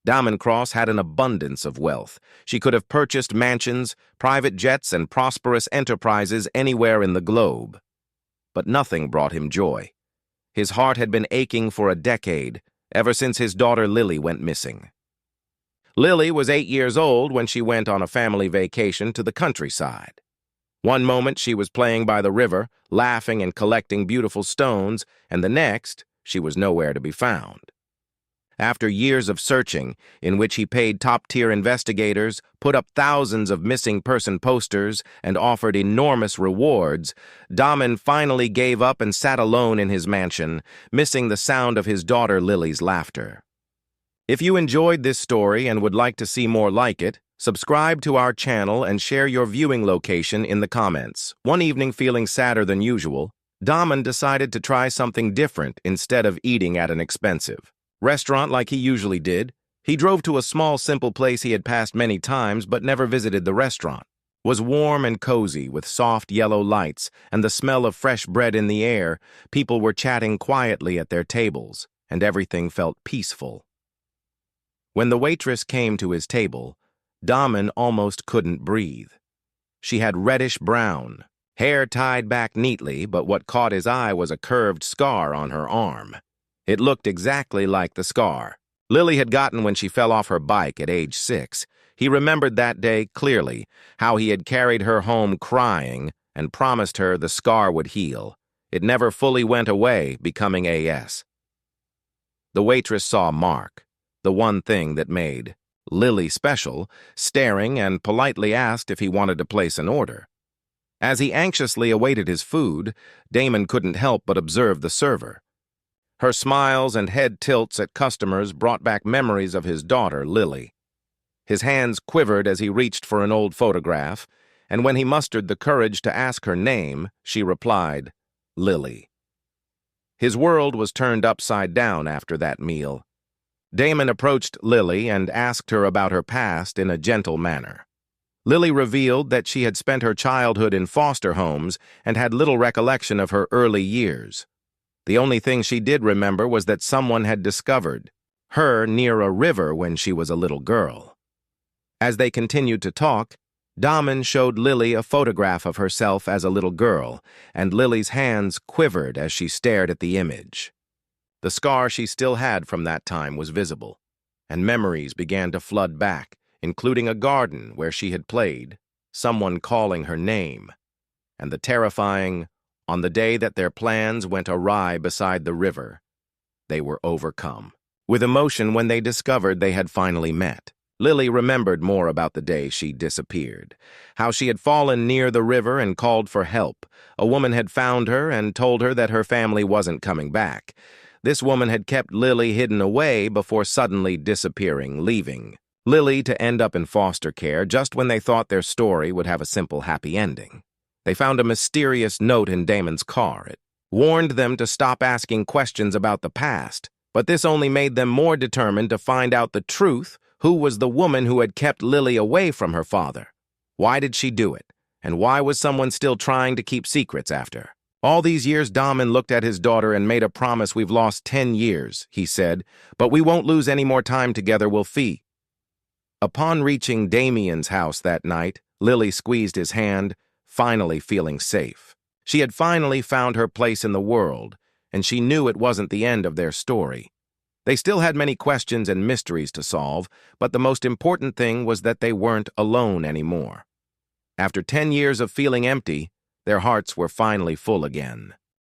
Diamond Cross had an abundance of wealth. She could have purchased mansions, private jets, and prosperous enterprises anywhere in the globe. But nothing brought him joy. His heart had been aching for a decade, ever since his daughter Lily went missing. Lily was 8 years old when she went on a family vacation to the countryside. One moment she was playing by the river, laughing and collecting beautiful stones, and the next she was nowhere to be found. After years of searching, in which he paid top-tier investigators, put up thousands of missing person posters, and offered enormous rewards, Diamond finally gave up and sat alone in his mansion, missing the sound of his daughter Lily's laughter. If you enjoyed this story and would like to see more like it, subscribe to our channel and share your viewing location in the comments. One evening, feeling sadder than usual, Diamond decided to try something different instead of eating at an expensive restaurant like he usually did. He drove to a small, simple place he had passed many times but never visited. The restaurant was warm and cozy with soft yellow lights and the smell of fresh bread in the air. People were chatting quietly at their tables, and everything felt peaceful. When the waitress came to his table, Diamond almost couldn't breathe. She had reddish-brown hair tied back neatly, but what caught his eye was a curved scar on her arm. It looked exactly like the scar Lily had gotten when she fell off her bike at age 6. He remembered that day clearly, how he had carried her home crying and promised her the scar would heal. It never fully went away, becoming AS. The waitress saw Mark, the one thing that made Lily special, staring, and politely asked if he wanted to place an order. As he anxiously awaited his food, Damon couldn't help but observe the server. Her smiles and head tilts at customers brought back memories of his daughter, Lily. His hands quivered as he reached for an old photograph, and when he mustered the courage to ask her name, she replied, Lily. His world was turned upside down after that meal. Damon approached Lily and asked her about her past in a gentle manner. Lily revealed that she had spent her childhood in foster homes and had little recollection of her early years. The only thing she did remember was that someone had discovered her near a river when she was a little girl. As they continued to talk, Diamond showed Lily a photograph of herself as a little girl, and Lily's hands quivered as she stared at the image. The scar she still had from that time was visible, and memories began to flood back, including a garden where she had played, someone calling her name, and the terrifying, on the day that their plans went awry beside the river, they were overcome with emotion when they discovered they had finally met. Lily remembered more about the day she disappeared, how she had fallen near the river and called for help. A woman had found her and told her that her family wasn't coming back. This woman had kept Lily hidden away before suddenly disappearing, leaving Lily to end up in foster care just when they thought their story would have a simple happy ending. They found a mysterious note in Damon's car. It warned them to stop asking questions about the past, but this only made them more determined to find out the truth. Who was the woman who had kept Lily away from her father? Why did she do it? And why was someone still trying to keep secrets after? All these years, Damon looked at his daughter and made a promise. We've lost 10 years, he said, but we won't lose any more time together, we'll fee. Upon reaching Damien's house that night, Lily squeezed his hand, finally feeling safe. She had finally found her place in the world, and she knew it wasn't the end of their story. They still had many questions and mysteries to solve, but the most important thing was that they weren't alone anymore. After 10 years of feeling empty, their hearts were finally full again.